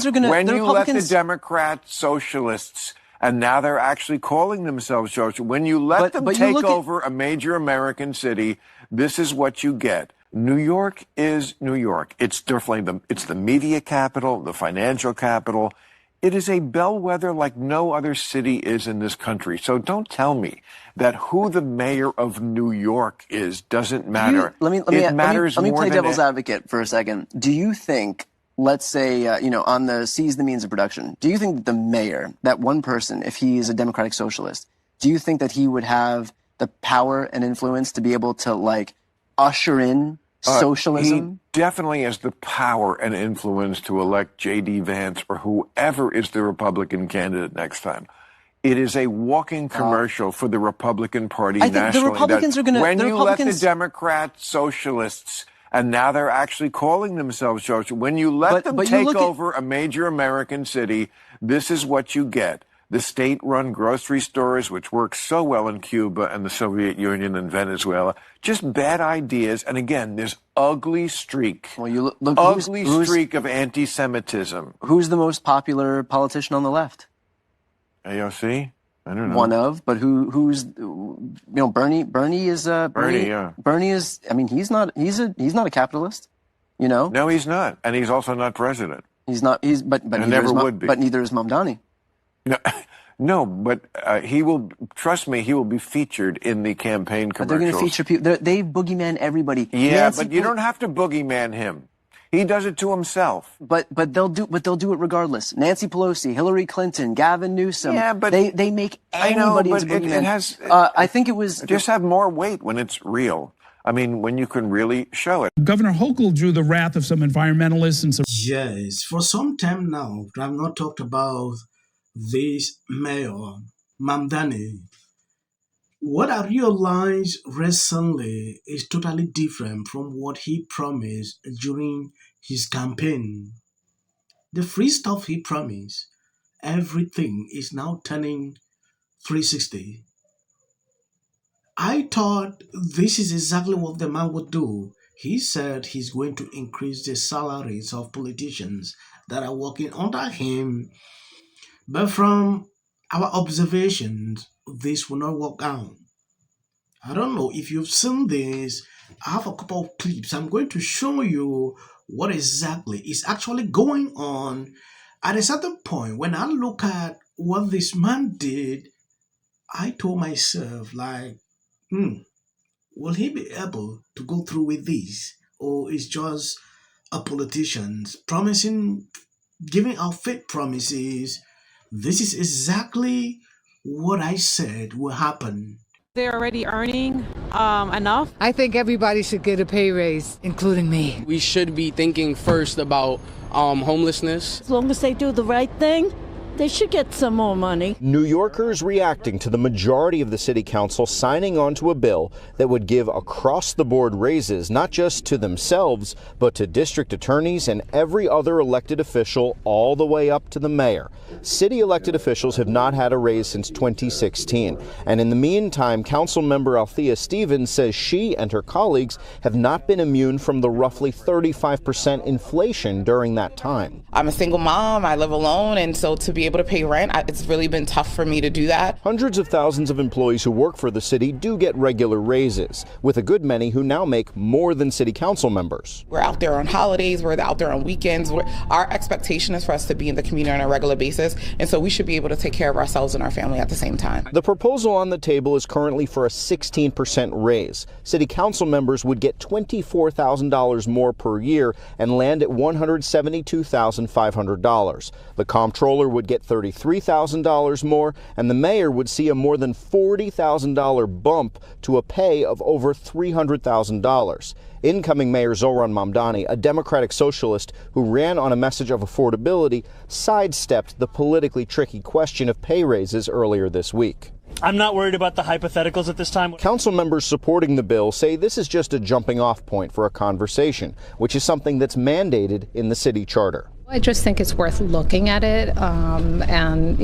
Republicans are going to... When you let the Democrats, socialists, and now they're actually calling themselves socialists, when you let them take over a major American city, this is what you get. New York is New York. It's definitely it's the media capital, the financial capital. It is a bellwether like no other city is in this country. So don't tell me that who the mayor of New York is doesn't matter. Let me play devil's advocate for a second. Do you think, let's say, on the seize the means of production, do you think that the mayor, that one person, if he is a democratic socialist, do you think that he would have the power and influence to be able to, like, usher in socialism? He definitely has the power and influence to elect J.D. Vance or whoever is the Republican candidate next time. It is a walking commercial for the Republican Party nationally. I think the Republicans are going to... When you let the Democrats, socialists, and now they're actually calling themselves socialists, when you let them take over a major American city, this is what you get. The state-run grocery stores, which work so well in Cuba and the Soviet Union and Venezuela, just bad ideas. And again, this ugly streak, streak of anti-Semitism. Who's the most popular politician on the left? AOC? I don't know. One of, but who's Bernie? Bernie is Bernie is. I mean, he's not a capitalist. No, he's not, and he's also not president. He's not. But never would be. But neither is Mamdani. No, but he will, trust me, he will be featured in the campaign commercials. But they're going to feature people. They boogeyman everybody. Yeah, but you don't have to boogeyman him. He does it to himself. But they'll do it regardless. Nancy Pelosi, Hillary Clinton, Gavin Newsom. Yeah, but they make anybody into boogeyman. It has. I think it was just have more weight when it's real. I mean, when you can really show it. Governor Hochul drew the wrath of some environmentalists and some. Yes, for some time now, I have not talked about this mayor, Mamdani. What I realized recently is totally different from what he promised during his campaign. The free stuff he promised, everything is now turning 360. I thought this is exactly what the man would do. He said he's going to increase the salaries of politicians that are working under him. But from our observations, this will not work out. I don't know if you've seen this. I have a couple of clips. I'm going to show you what exactly is actually going on. At a certain point, when I look at what this man did, I told myself, like, will he be able to go through with this? Or is just a politician promising, giving out fake promises? This is exactly what I said will happen. They're already earning enough. I think everybody should get a pay raise, including me. We should be thinking first about homelessness. As long as they do the right thing, they should get some more money. New Yorkers reacting to the majority of the city council signing on to a bill that would give across-the-board raises not just to themselves, but to district attorneys and every other elected official all the way up to the mayor. City elected officials have not had a raise since 2016. And in the meantime, council member Althea Stevens says she and her colleagues have not been immune from the roughly 35% inflation during that time. I'm a single mom. I live alone. And so to be able to pay rent, it's really been tough for me to do that. Hundreds of thousands of employees who work for the city do get regular raises, with a good many who now make more than city council members. We're out there on holidays, we're out there on weekends. Our expectation is for us to be in the community on a regular basis, and so we should be able to take care of ourselves and our family at the same time. The proposal on the table is currently for a 16% raise. City council members would get $24,000 more per year and land at $172,500. The comptroller would get $33,000 more, and the mayor would see a more than $40,000 bump to a pay of over $300,000. Incoming Mayor Zohran Mamdani, a Democratic socialist who ran on a message of affordability, sidestepped the politically tricky question of pay raises earlier this week. I'm not worried about the hypotheticals at this time. Council members supporting the bill say this is just a jumping-off point for a conversation, which is something that's mandated in the city charter. I just think it's worth looking at it and,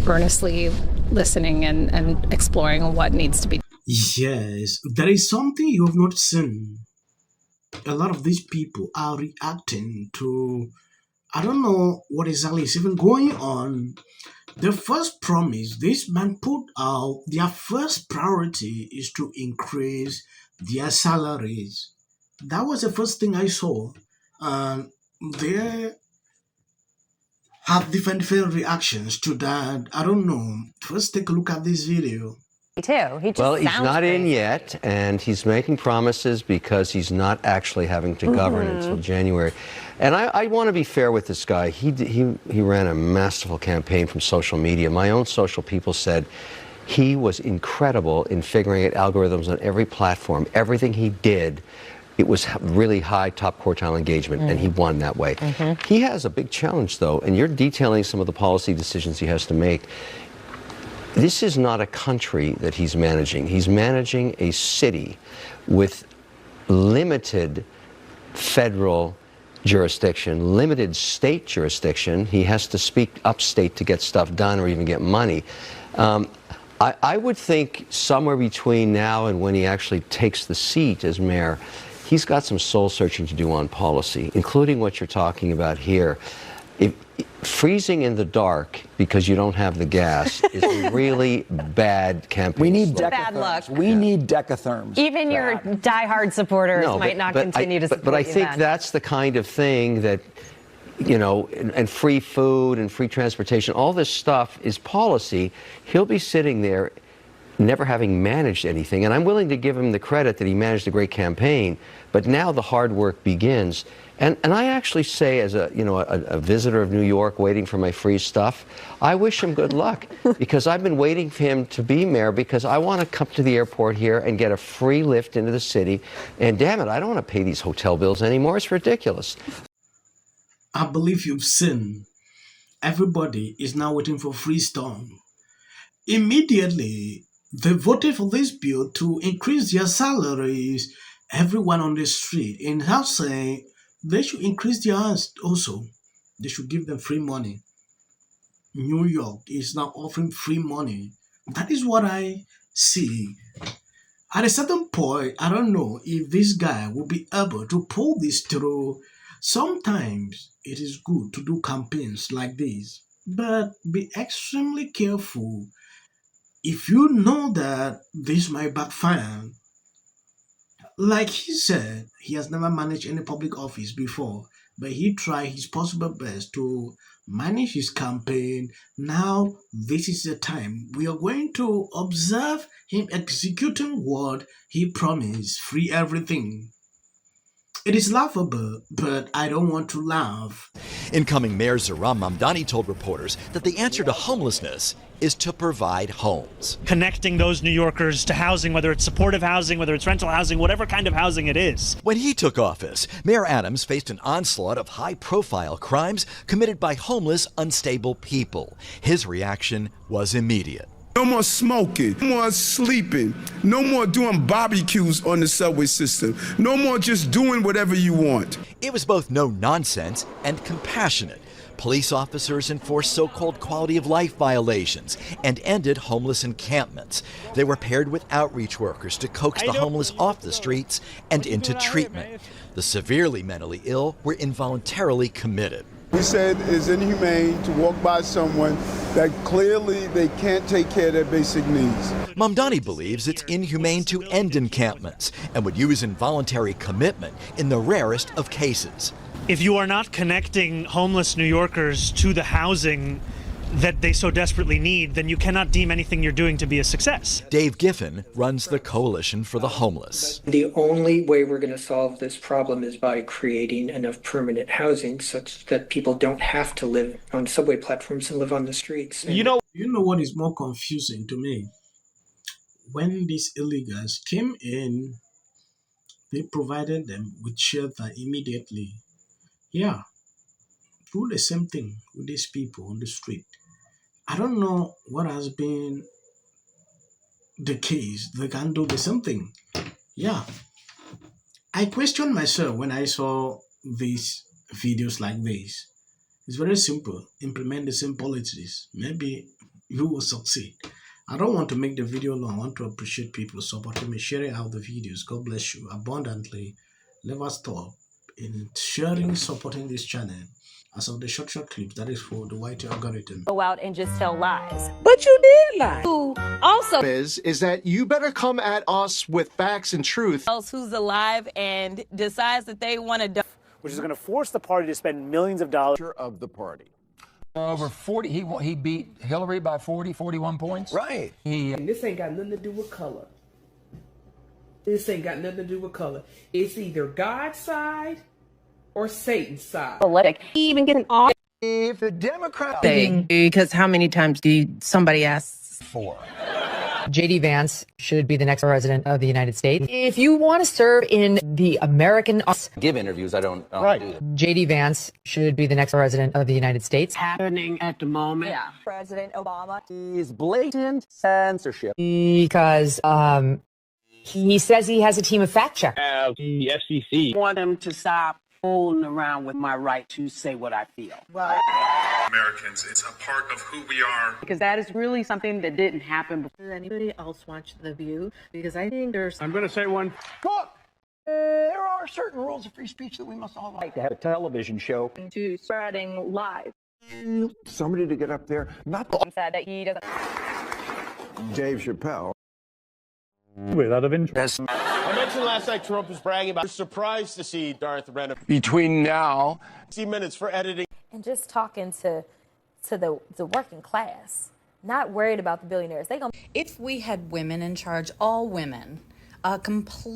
earnestly listening and exploring what needs to be. Yes, there is something you have not seen. A lot of these people are reacting to I don't know what exactly is even going on. The first promise this man put out, their first priority is to increase their salaries. That was the first thing I saw. And they have different reactions to that. I don't know. First, take a look at this video. Well, he's not in yet, and he's making promises because he's not actually having to govern until January. And I want to be fair with this guy. He ran a masterful campaign from social media. My own social people said he was incredible in figuring out algorithms on every platform. Everything he did, it was really high, top quartile engagement, and he won that way. He has a big challenge, though, and you're detailing some of the policy decisions he has to make. This is not a country that he's managing. He's managing a city with limited federal jurisdiction, limited state jurisdiction. He has to speak upstate to get stuff done or even get money. I would think somewhere between now and when he actually takes the seat as mayor, he's got some soul searching to do on policy, including what you're talking about here. Freezing in the dark because you don't have the gas is a really bad campaign. We need bad luck. We need decatherms. Even your diehard supporters might not continue to support But I you think then. that's the kind of thing that, you know, and free food and free transportation, all this stuff is policy. He'll be sitting there never having managed anything, and I'm willing to give him the credit that he managed a great campaign, but now the hard work begins. And I actually say, as a visitor of New York waiting for my free stuff, I wish him good luck because I've been waiting for him to be mayor because I want to come to the airport here and get a free lift into the city. And damn it, I don't want to pay these hotel bills anymore. It's ridiculous. I believe you've seen. Everybody is now waiting for free stuff. Immediately, they voted for this bill to increase their salaries. Everyone on the street in house saying they should increase theirs also. They should give them free money. New York is now offering free money. That is what I see. At a certain point, I don't know if this guy will be able to pull this through. Sometimes it is good to do campaigns like this, but be extremely careful. If you know that this might backfire, like he said, he has never managed any public office before, but he tried his possible best to manage his campaign. Now, this is the time we are going to observe him executing what he promised, free everything. It is laughable, but I don't want to laugh. Incoming Mayor Zohran Mamdani told reporters that the answer to homelessness is to provide homes. Connecting those New Yorkers to housing, whether it's supportive housing, whether it's rental housing, whatever kind of housing it is. When he took office, Mayor Adams faced an onslaught of high-profile crimes committed by homeless, unstable people. His reaction was immediate. No more smoking, no more sleeping, no more doing barbecues on the subway system, no more just doing whatever you want. It was both no nonsense and compassionate. Police officers enforced so-called quality of life violations and ended homeless encampments. They were paired with outreach workers to coax the homeless off the streets and into treatment. The severely mentally ill were involuntarily committed. We said it's inhumane to walk by someone that clearly they can't take care of their basic needs. Mamdani believes it's inhumane to end encampments and would use involuntary commitment in the rarest of cases. If you are not connecting homeless New Yorkers to the housing that they so desperately need, then you cannot deem anything you're doing to be a success. Dave Giffen runs the Coalition for the Homeless. The only way we're going to solve this problem is by creating enough permanent housing such that people don't have to live on subway platforms and live on the streets. You know what is more confusing to me? When these illegals came in, they provided them with shelter immediately. Yeah, do the same thing with these people on the street. I don't know what has been the case. They can do the same thing. Yeah. I questioned myself when I saw these videos like this. It's very simple. Implement the same policies. Maybe you will succeed. I don't want to make the video long. I want to appreciate people supporting me, sharing out the videos. God bless you abundantly. Never stop in sharing, supporting this channel. as of the short clips, that is for the white algorithm. Go out and just tell lies. But you did lie. Who also is that you better come at us with facts and truth. else who's alive and decides that they want to which is going to force the party to spend millions of dollars of the party. Over 40, he beat Hillary by 41 points. Right. And this ain't got nothing to do with color. This ain't got nothing to do with color. It's either God's side or Satan's side. Politic. Even get an off. If the Democrat because how many times do somebody asks for? J.D. Vance should be the next president of the United States. If you want to serve in the American... Give interviews, I don't right. do that. J.D. Vance should be the next president of the United States. Happening at the moment. Yeah. President Obama. He's blatant censorship. Because he says he has a team of fact checkers. The FCC. Want them to stop fooling around with my right to say what I feel. Right. Americans, it's a part of who we are. Because that is really something that didn't happen before. Does anybody else watch The View? Because I think there's... I'm going to say one. Look, there are certain rules of free speech that we must all like to have a television show. To spreading lies. Somebody to get up there, not said that he doesn't... Dave Chappelle. Without of interest. I mentioned last night Trump was bragging about surprised to see Darth Renner. Between now... 60 minutes for editing. And just talking to the working class, not worried about the billionaires. They gonna. If we had women in charge, all women, a complete